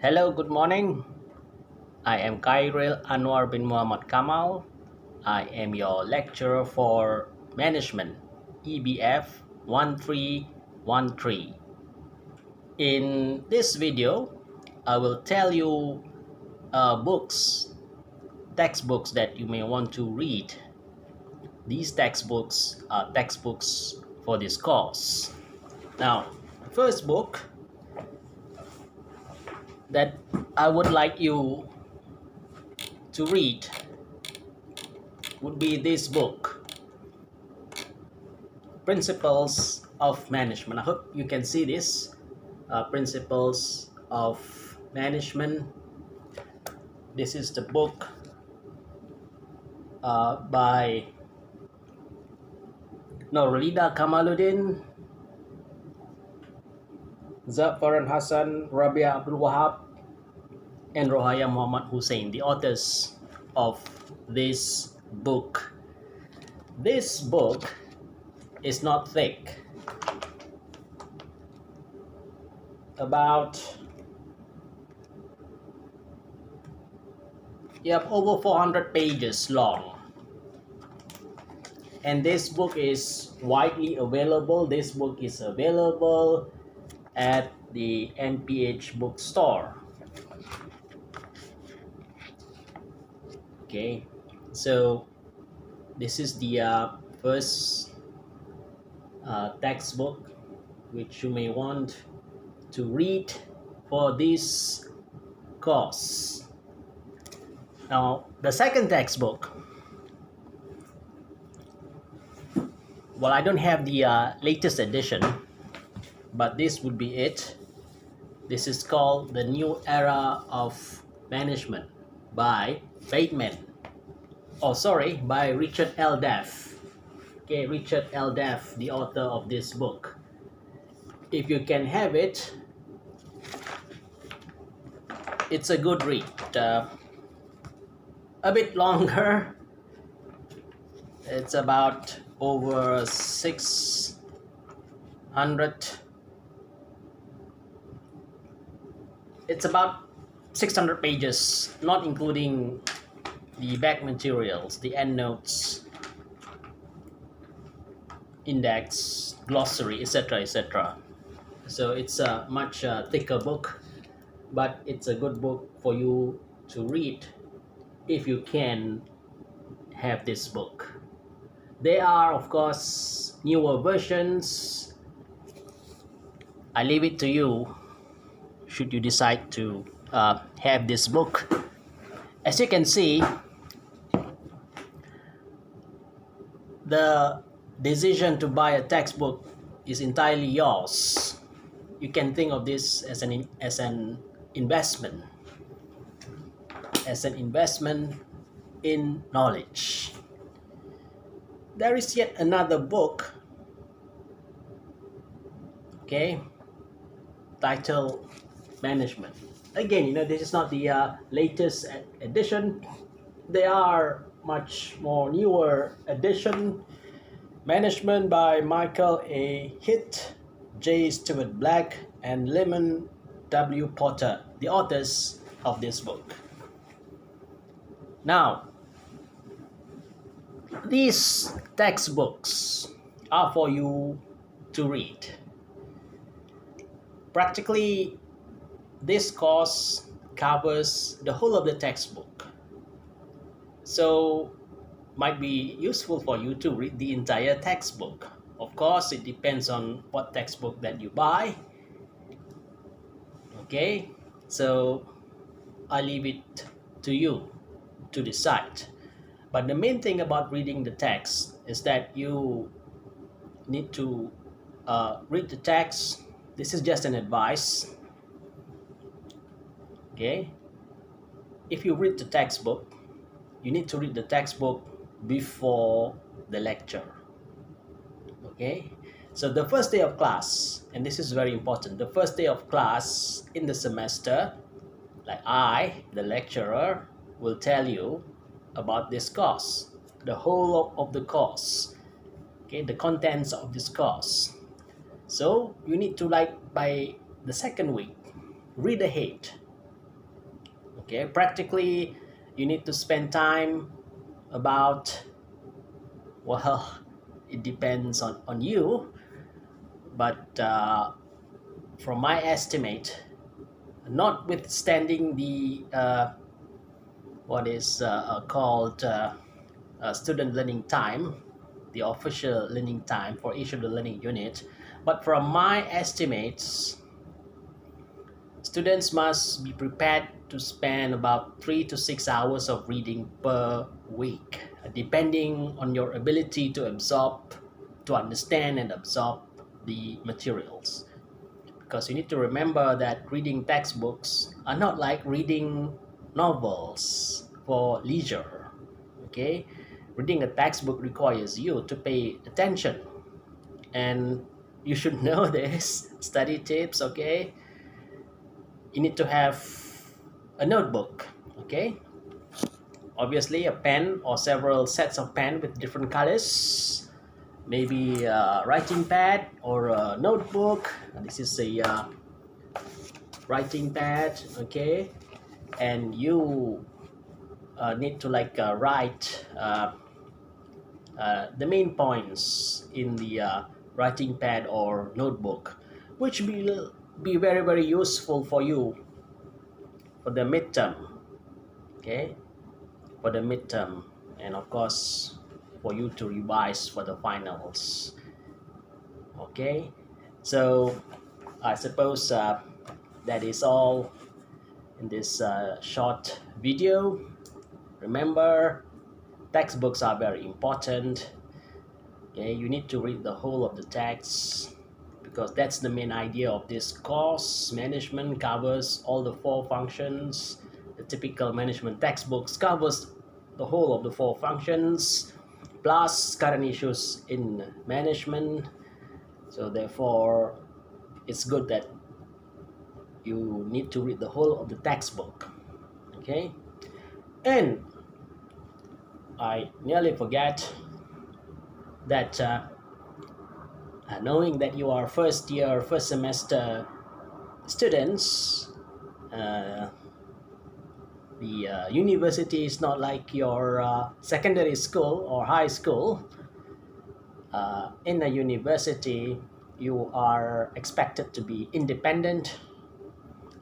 Hello, good morning. I am Khairil Anwar bin Muhammad Kamal. I am your lecturer for management, EBF 1313. In this video, I will tell you books, textbooks that you may want to read. These textbooks are textbooks for this course. Now, the first book that I would like you to read would be this book, Principles of Management. I hope you can see this. Principles of Management. This is the book by Nurlida Kamaluddin, Zafaran Hassan, Rabia Abdul Wahab, and Rohaya Muhammad Hussein, the authors of this book. This book is not thick. About over 400 pages long, and this book is widely available. This book is available at the MPH bookstore. Okay, so this is the first textbook which you may want to read for this course. Now, the second textbook, well, I don't have the latest edition, but this would be it. This is called The New Era of Management by by Richard L. Duff. Okay, Richard L. Duff, the author of this book. If you can have it, it's a good read. A bit longer. It's about over 600. It's about 600 pages, not including the back materials, the endnotes, index, glossary, etc., etc. So it's a much thicker book, but it's a good book for you to read if you can have this book. There are, of course, newer versions. I leave it to you should you decide to have this book. As you can see, the decision to buy a textbook is entirely yours. You can think of this as an investment, in knowledge. There is yet another book, okay, titled Management. Again, this is not the latest edition. There are much more newer edition. Management by Michael A. Hitt, J. Stewart Black, and Lemon W. Potter, the authors of this book. Now, these textbooks are for you to read. Practically, this course covers the whole of the textbook. So, might be useful for you to read the entire textbook. Of course, it depends on what textbook that you buy. Okay, so I leave it to you to decide. But the main thing about reading the text is that you need to read the text. This is just an advice. Okay, if you read the textbook, you need to read the textbook before the lecture. Okay, so the first day of class, and this is very important, the first day of class in the semester, like I, the lecturer, will tell you about this course, the whole of the course, okay, the contents of this course. So you need to, like, by the second week, read ahead Okay, practically you need to spend time about, well, it depends on you, but from my estimate, notwithstanding the what is called student learning time, the official learning time for each of the learning unit, but from my estimates, students must be prepared to spend about 3 to 6 hours of reading per week, depending on your ability to absorb, to understand and absorb the materials. Because you need to remember that reading textbooks are not like reading novels for leisure. Okay, reading a textbook requires you to pay attention, and you should know this. Study tips. Okay, you need to have a notebook. Okay, obviously a pen or several sets of pen with different colors, maybe a writing pad or a notebook. This is a writing pad. Okay, and you need to like write the main points in the writing pad or notebook, which will be very very useful for you for the midterm. Okay, for the midterm, and of course for you to revise for the finals. Okay, so I suppose that is all in this short video. Remember, textbooks are very important. Okay, you need to read the whole of the text, because that's the main idea of this course. Management covers all the 4 functions. The typical management textbooks covers the whole of the 4 functions, plus current issues in management. So therefore, it's good that you need to read the whole of the textbook. Okay, and I nearly forget that knowing that you are first year, first semester students, the university is not like your secondary school or high school. In a university, you are expected to be independent,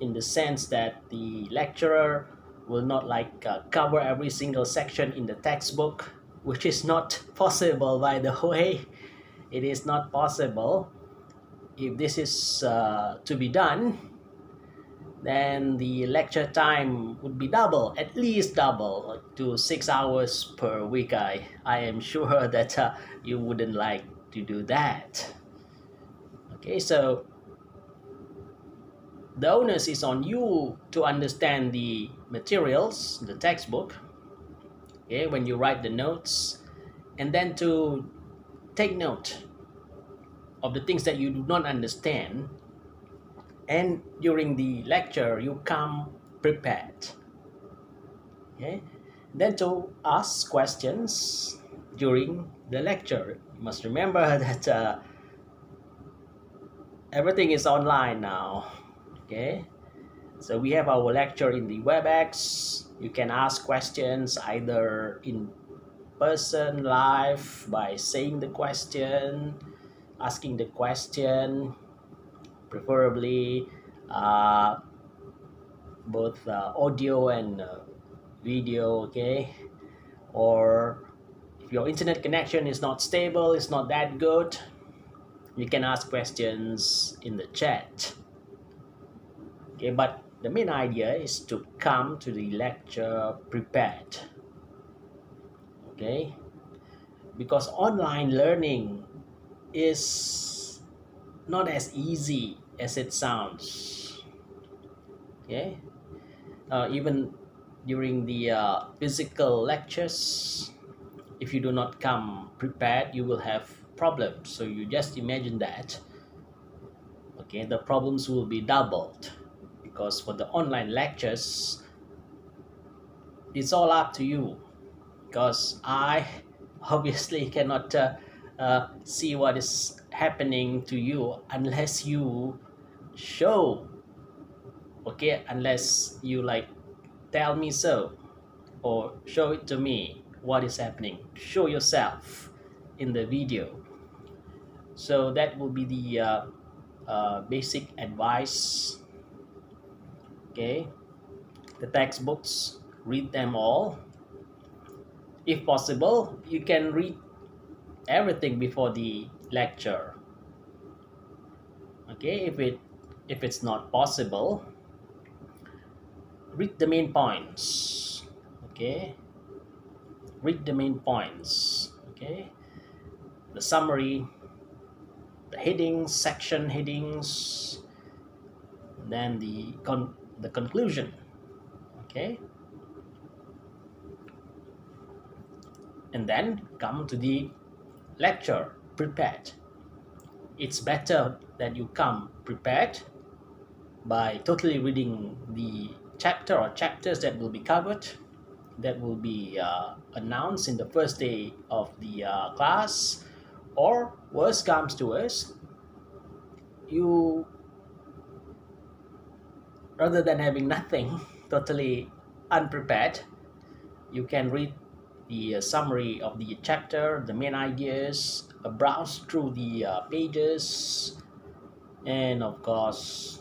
in the sense that the lecturer will not like cover every single section in the textbook, which is not possible, by the way. It is not possible. If this is to be done, then the lecture time would be double, at least double, to 6 hours per week. I am sure that you wouldn't like to do that. Okay, so the onus is on you to understand the materials, the textbook, okay, when you write the notes, and then to take note of the things that you do not understand, and during the lecture you come prepared. Okay, then to ask questions during the lecture. You must remember that everything is online now. Okay, so we have our lecture in the WebEx. You can ask questions either in person, live, by saying the question, asking the question, preferably both audio and video. Okay, or if your internet connection is not stable, it's not that good, you can ask questions in the chat. Okay, but the main idea is to come to the lecture prepared. Okay, because online learning is not as easy as it sounds. Okay, even during the physical lectures, if you do not come prepared, you will have problems. So you just imagine that. Okay, the problems will be doubled, because for the online lectures, it's all up to you, because I obviously cannot see what is happening to you unless you show. Okay, unless you like tell me so, or show it to me what is happening. Show yourself in the video. So that will be the basic advice. Okay, the textbooks, read them all. If possible, you can read everything before the lecture. Okay, if it's not possible, read the main points. Okay, read the main points. Okay, the summary, the headings, section headings, then the conclusion. Okay, and then come to the lecture prepared. It's better that you come prepared by totally reading the chapter or chapters that will be covered, that will be announced in the first day of the class, or worst comes to worst, you, rather than having nothing, totally unprepared, you can read the summary of the chapter, the main ideas, browse through the pages, and of course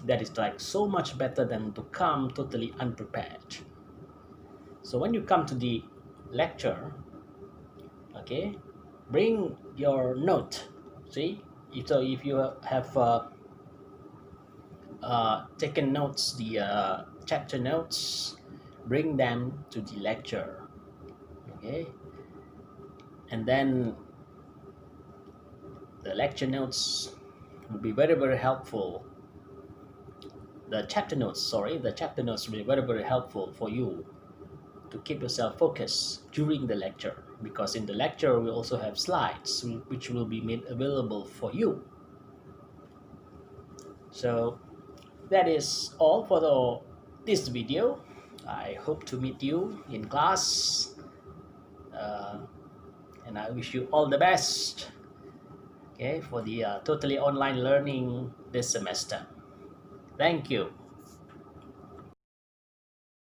that is like so much better than to come totally unprepared. So when you come to the lecture, okay, bring your note. See, if you have taken notes, the chapter notes, bring them to the lecture. Okay, and then the lecture notes will be very, very helpful. The chapter notes will be very, very helpful for you to keep yourself focused during the lecture, because in the lecture we also have slides which will be made available for you. So that is all for this video. I hope to meet you in class, and I wish you all the best, okay, for the totally online learning this semester. Thank you.